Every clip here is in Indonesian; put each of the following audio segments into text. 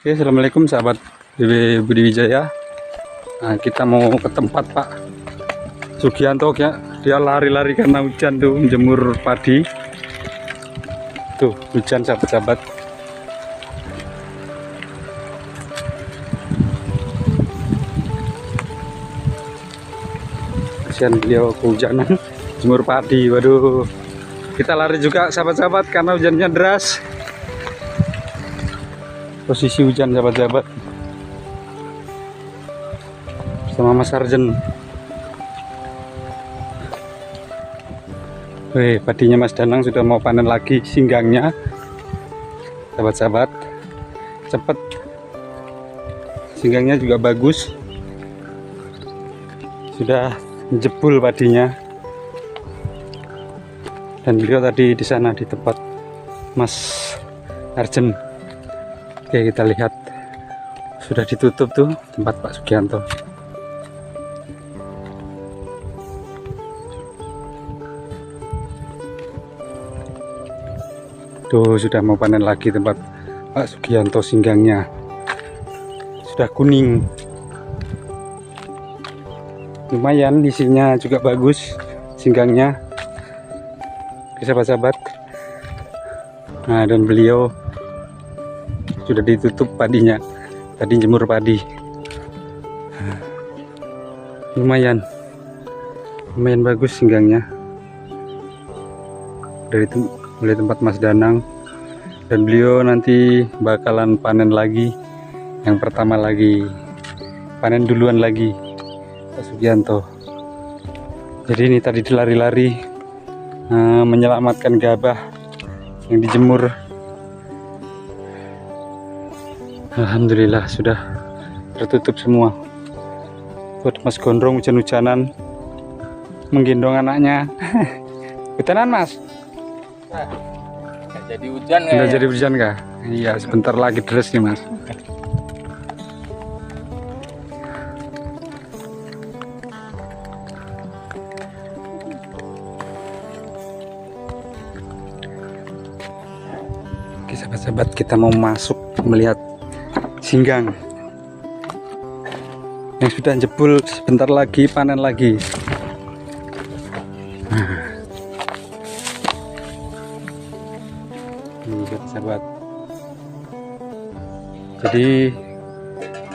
Oke, assalamualaikum sahabat BB Budi Wijaya. Nah, kita mau ke tempat Pak Sugianto ya. Dia lari-lari karena hujan tuh menjemur padi. Tuh hujan sahabat-sahabat. Kasihan beliau kehujanan jemur padi. Waduh, kita lari juga sahabat-sahabat karena hujannya deras. Posisi hujan sahabat-sahabat bersama Mas Sarjen. Wih, padinya Mas Danang sudah mau panen lagi singgangnya sahabat-sahabat. Cepet, singgangnya juga bagus, sudah jebul padinya. Dan beliau tadi di sana di tempat Mas Sarjen. Oke, kita lihat sudah ditutup tuh tempat Pak Sugianto. Tuh sudah mau panen lagi tempat Pak Sugianto, singgangnya sudah kuning. Lumayan, isinya juga bagus singgangnya. Oke sahabat-sahabat. Nah, dan beliau sudah ditutup padinya, tadi jemur padi. Lumayan bagus singgangnya dari itu, mulai tempat Mas Danang. Dan beliau nanti bakalan panen lagi, yang pertama lagi panen duluan lagi Pak Sugianto. Jadi ini tadi dilari-lari menyelamatkan gabah yang dijemur. Alhamdulillah sudah tertutup semua. Buat Mas Gondrong hujan-hujanan menggendong anaknya. Hujanan Mas? Nggak jadi hujan ya? Udah jadi hujan kah? Iya, sebentar lagi deres nih Mas. Oke sahabat-sahabat, kita mau masuk melihat singgang yang sudah jebul, sebentar lagi panen lagi. Ini sahabat, jadi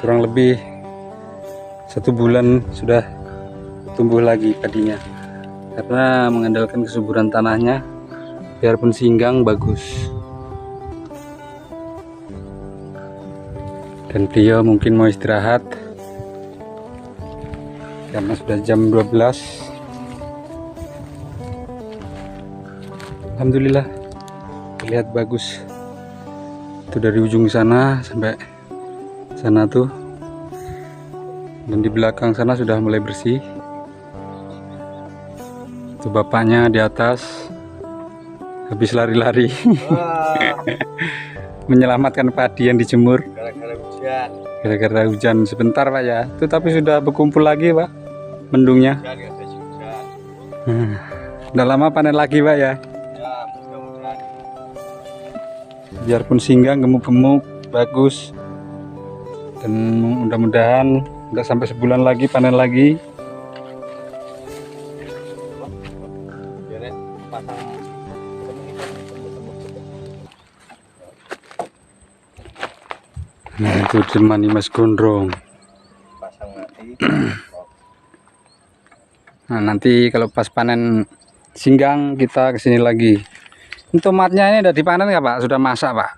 kurang lebih 1 bulan sudah tumbuh lagi padinya, karena mengandalkan kesuburan tanahnya. Biarpun singgang bagus. Dan dia mungkin mau istirahat karena sudah jam 12. Alhamdulillah terlihat bagus. Itu dari ujung sana sampai sana tuh. Dan di belakang sana sudah mulai bersih. Itu bapaknya di atas habis lari-lari menyelamatkan padi yang dijemur. Gara-gara hujan sebentar Pak ya. Itu tapi sudah berkumpul lagi Pak mendungnya. Udah lama panen lagi Pak ya. Biarpun singgang gemuk-gemuk bagus. Dan mudah-mudahan nggak sampai sebulan lagi panen lagi. Nah itu temani Mas Gondrong. Nah nanti kalau pas panen singgang kita kesini lagi. Ini tomatnya ini udah dipanen nggak Pak? Sudah masak Pak?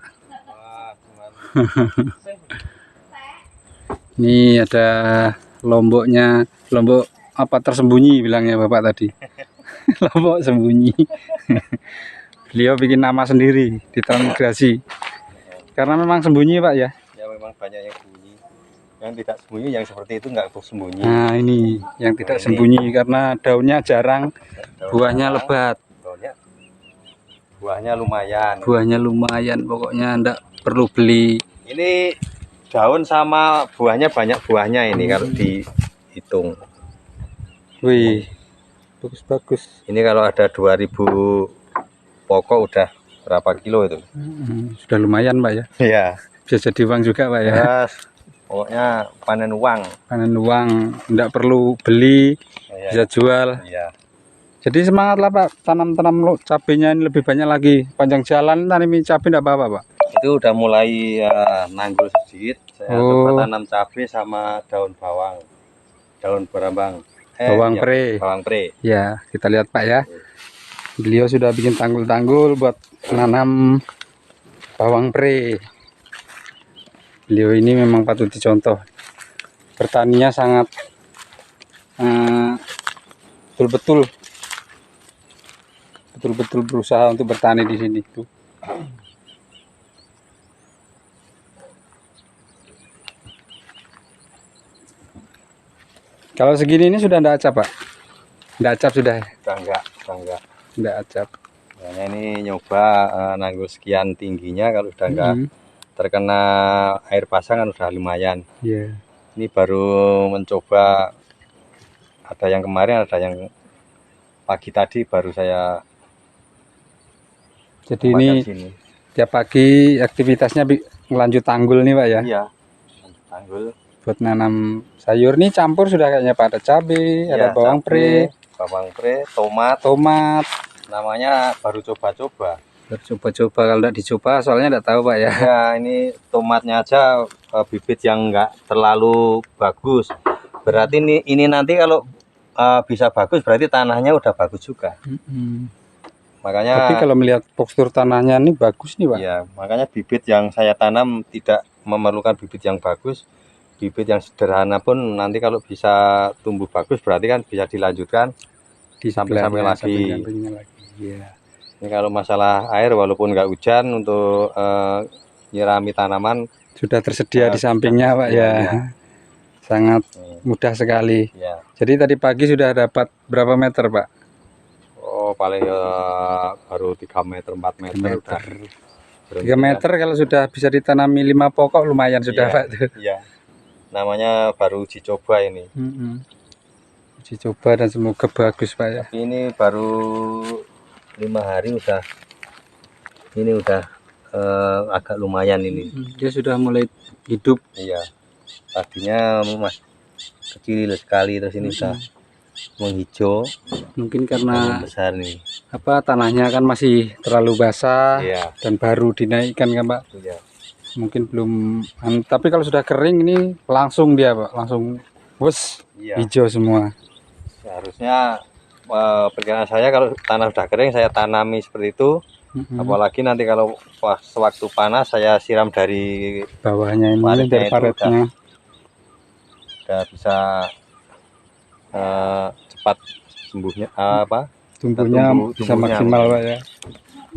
Ini ada lomboknya, lombok apa tersembunyi bilangnya Bapak tadi. Lombok sembunyi. Beliau bikin nama sendiri di transmigrasi. Karena memang sembunyi Pak ya. Memang banyak yang sembunyi, yang tidak sembunyi, yang seperti itu nggak sembunyi. Nah ini yang tidak sembunyi karena daunnya jarang, buahnya lebat. Buahnya lumayan. Buahnya lumayan, pokoknya enggak perlu beli. Ini daun sama buahnya banyak buahnya ini kalau dihitung. Wih, bagus-bagus. Ini kalau ada 2000 pokok udah berapa kilo itu? Sudah lumayan Pak ya. Iya. Bisa jadi uang juga Pak ya. Yes, pokoknya panen uang. Panen uang, enggak perlu beli, Iya, bisa jual. iya. Jadi semangat lah Pak, tanam-tanam cabenya ini lebih banyak lagi. Panjang jalan tanami cabai enggak apa-apa Pak. Itu udah mulai nanggul sedikit. Saya coba tanam cabai sama daun bawang, daun berambang. Bawang Iya, pre. bawang pre. Ya, kita lihat Pak ya. Beliau sudah bikin tanggul-tanggul buat menanam bawang pre. Beliau ini memang patut dicontoh. Bertaninya sangat betul-betul berusaha untuk bertani di sini tuh. Kalau segini ini sudah enggak acap Pak? Enggak acap sudah ya? Udah enggak. Enggak acap. Nah, ini nyoba nanggul sekian tingginya, kalau udah enggak terkena air pasang kan udah lumayan. Iya. Ini baru mencoba, ada yang kemarin, ada yang pagi tadi baru saya. Jadi ini sini. tiap pagi aktivitasnya ngelanjut tanggul nih Pak ya? Iya, tanggul. Buat nanam sayur nih campur sudah kayaknya Pak, ada cabai, Iya, ada bawang pre, tomat. Namanya baru coba-coba. Coba-coba, kalau tidak dicoba soalnya tidak tahu Pak ya. Ya, ini tomatnya aja bibit yang enggak terlalu bagus. Berarti ini nanti kalau bisa bagus berarti tanahnya udah bagus juga. Makanya. Tapi kalau melihat postur tanahnya ini bagus nih Pak. Ya, makanya bibit yang saya tanam tidak memerlukan bibit yang bagus. Bibit yang sederhana pun nanti kalau bisa tumbuh bagus berarti kan bisa dilanjutkan Di sampai lagi. Iya. Ini kalau masalah air, walaupun nggak hujan, untuk nyirami tanaman Sudah tersedia di sampingnya Pak ya. Sangat mudah sekali. Ya. Jadi tadi pagi sudah dapat berapa meter Pak? Oh, paling baru 3 meter 4 meter. Udah 3 meter kalau sudah bisa ditanami 5 pokok lumayan sudah Pak tuh. Iya. Namanya baru uji coba ini. Uji coba dan semoga bagus Pak ya. Ini baru 5 hari udah agak lumayan ini. Dia sudah mulai hidup. Iya. Tadinya masih kecil sekali, terus ini sudah menghijau. Mungkin karena besar nih. Tanahnya kan masih terlalu basah. Iya. Dan baru dinaikkan kan Pak. Iya. Mungkin belum, tapi kalau sudah kering ini langsung dia Pak, langsung hijau semua. Seharusnya perkiraan saya kalau tanah sudah kering saya tanami seperti itu. Apalagi nanti kalau sewaktu panas saya siram dari bawahnya ini, dari paretnya. Udah bisa cepat sembuhnya, tumbuhnya bisa maksimal Pak ya.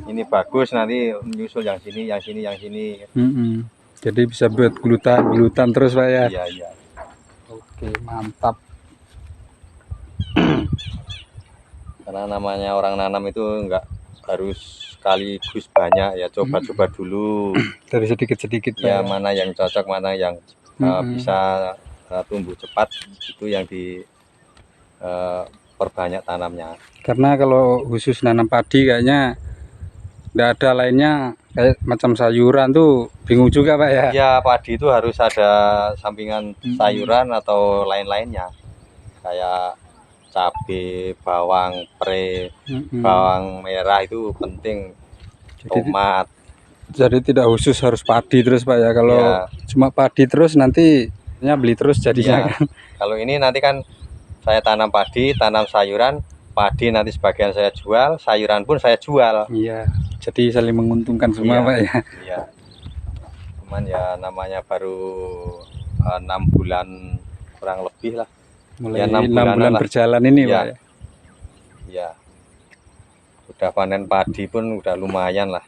Ini bagus, nanti menyusul yang sini. Jadi bisa buat gulutan terus Pak ya. Iya. Oke, mantap. Karena namanya orang nanam itu enggak harus sekaligus banyak ya, coba-coba dulu dari sedikit-sedikit ya, mana yang cocok, mana yang bisa tumbuh cepat, itu yang perbanyak tanamnya. Karena kalau khusus nanam padi kayaknya enggak ada lainnya, kayak macam sayuran tuh bingung juga Pak ya. Ya, padi itu harus ada sampingan sayuran atau lain-lainnya, kayak cabai, bawang pre, bawang merah itu penting, tomat. Jadi tidak khusus harus padi terus Pak ya. Kalau cuma padi terus nanti beli terus jadinya kan. Kalau ini nanti kan saya tanam padi, tanam sayuran, padi nanti sebagian saya jual, sayuran pun saya jual. Iya, jadi saling menguntungkan semua Pak ya. Iya. Cuman ya namanya baru 6 bulan kurang lebih lah. Mulai 6 bulan berjalan ini Pak ya. Iya. Udah panen padi pun udah lumayan lah.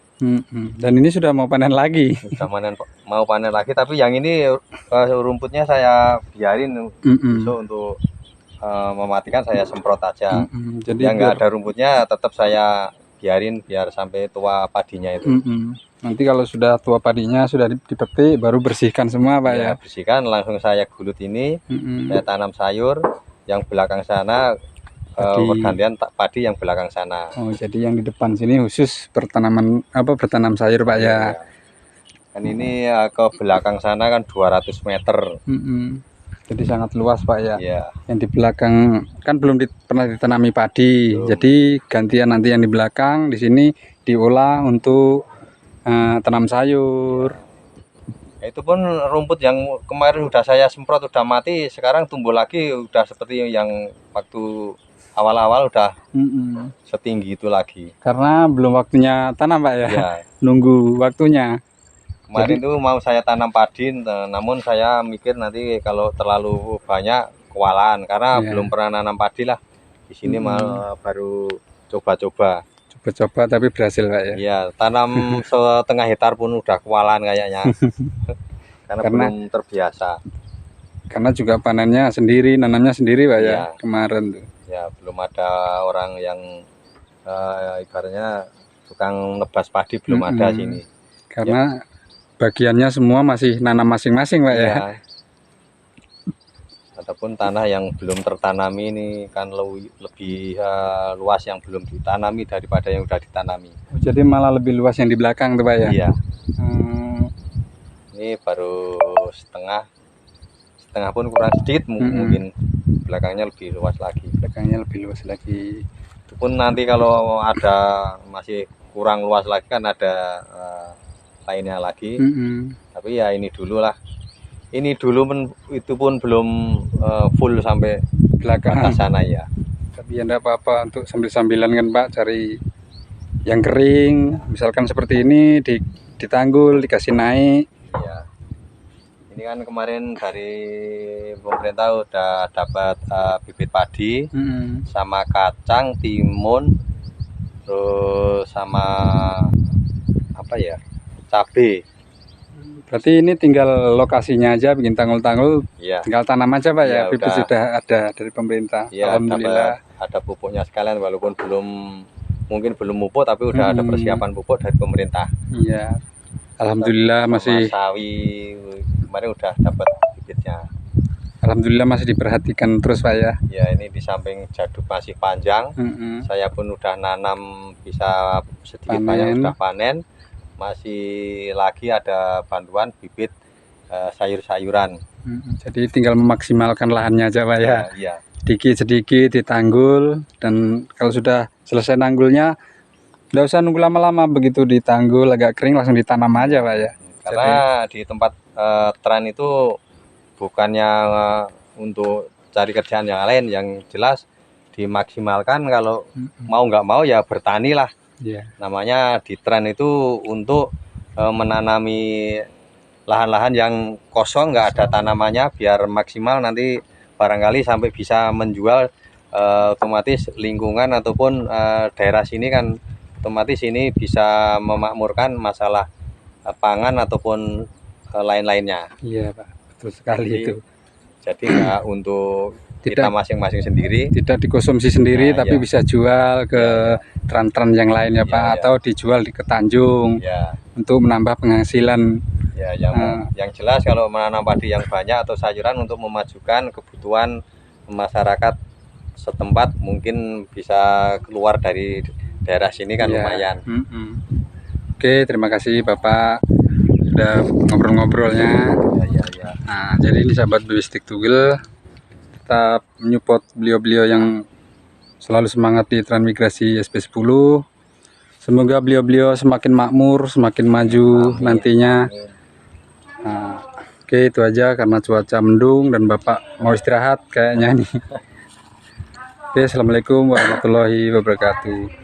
Dan ini sudah mau panen lagi. Mau panen lagi, tapi yang ini rumputnya saya biarin besok untuk mematikan, saya semprot aja. Jadi yang nggak ada rumputnya tetap saya biarin biar sampai tua padinya itu. Nanti kalau sudah tua padinya, sudah dipetik, baru bersihkan semua Pak ya. Bersihkan, langsung saya gulut ini, saya tanam sayur, yang belakang sana pergantian padi yang belakang sana. Oh, jadi yang di depan sini khusus bertanam sayur Pak ya. Kan ini ke belakang sana kan 200 meter. Jadi sangat luas Pak ya. Iya. Yang di belakang kan belum pernah ditanami padi. Belum. Jadi gantian nanti yang di belakang di sini diolah untuk tanam sayur. Ya, itu pun rumput yang kemarin udah saya semprot udah mati, sekarang tumbuh lagi udah seperti yang waktu awal-awal udah setinggi itu lagi. Karena belum waktunya tanam Pak ya. Ya. Nunggu waktunya. Kemarin tuh mau saya tanam padi, namun saya mikir nanti kalau terlalu banyak kewalahan karena belum pernah nanam padi lah. Di sini baru coba-coba. Coba-coba tapi berhasil Pak ya. Iya, tanam setengah hektar pun udah kewalahan kayaknya. Karena belum terbiasa. Karena juga panennya sendiri, nanamnya sendiri Pak ya, kemarin tuh. Ya, belum ada orang yang ibaratnya tukang nebas padi, belum ada sini. Karena bagiannya semua masih nanam masing-masing Pak ya. Ataupun tanah yang belum tertanami ini kan lebih luas yang belum ditanami daripada yang sudah ditanami. Jadi malah lebih luas yang di belakang tuh Pak ya. Iya. Ini baru setengah pun kurang sedikit, mungkin belakangnya lebih luas lagi. Itu pun nanti kalau ada masih kurang luas lagi kan ada lainnya lagi. Tapi ya ini dulu lah. Ini dulu itu pun belum full sampai belakang sana ya. Tapi ya enggak apa-apa untuk sambil-sambilan kan Pak, cari yang kering. Misalkan seperti ini ditanggul, dikasih naik. Ya. Ini kan kemarin dari pemerintah udah dapat bibit padi, sama kacang, timun, terus sama apa ya, cabai. Berarti ini tinggal lokasinya aja, bikin tanggul-tanggul, tinggal tanam aja Pak ya. Bibit sudah ada dari pemerintah. Ya, alhamdulillah. Ada pupuknya sekalian, walaupun mungkin belum pupuk, tapi udah ada persiapan pupuk dari pemerintah. Iya. Alhamdulillah masih sawi kemarin udah dapat bibitnya. Alhamdulillah masih diperhatikan terus Pak ya. Ya, ini di samping jaduk masih panjang. Saya pun udah nanam bisa sedikit banyak udah panen. Masih lagi ada bantuan bibit sayur-sayuran. Jadi tinggal memaksimalkan lahannya aja Pak ya. Iya. Sedikit-sedikit ditanggul, dan kalau sudah selesai nanggulnya nggak usah nunggu lama-lama, begitu ditanggul agak kering langsung ditanam aja Pak ya. Karena di tempat tren itu bukannya untuk cari kerjaan yang lain, yang jelas dimaksimalkan. Kalau mau nggak mau ya bertani lah. Namanya di tren itu untuk menanami lahan-lahan yang kosong nggak ada tanamannya, biar maksimal nanti barangkali sampai bisa menjual. Otomatis lingkungan ataupun daerah sini kan otomatis ini bisa memakmurkan masalah pangan ataupun lain-lainnya. Iya Pak, betul sekali. Jadi nggak untuk kita masing-masing sendiri, tidak dikonsumsi sendiri, tapi bisa jual ke tran-tran yang lain ya Pak, atau dijual di ke Tanjung untuk menambah penghasilan. Ya, yang jelas kalau menanam padi yang banyak atau sayuran untuk memajukan kebutuhan masyarakat setempat, mungkin bisa keluar dari daerah sini kan lumayan. Oke, terima kasih Bapak sudah ngobrol-ngobrolnya. Nah, jadi ini sahabat Bibistik Tugel, tetap menyupport beliau-beliau yang selalu semangat di transmigrasi SP10. Semoga beliau-beliau semakin makmur, semakin maju nantinya. Nah, oke, itu aja karena cuaca mendung dan Bapak mau istirahat kayaknya nih. Oke, assalamualaikum warahmatullahi wabarakatuh.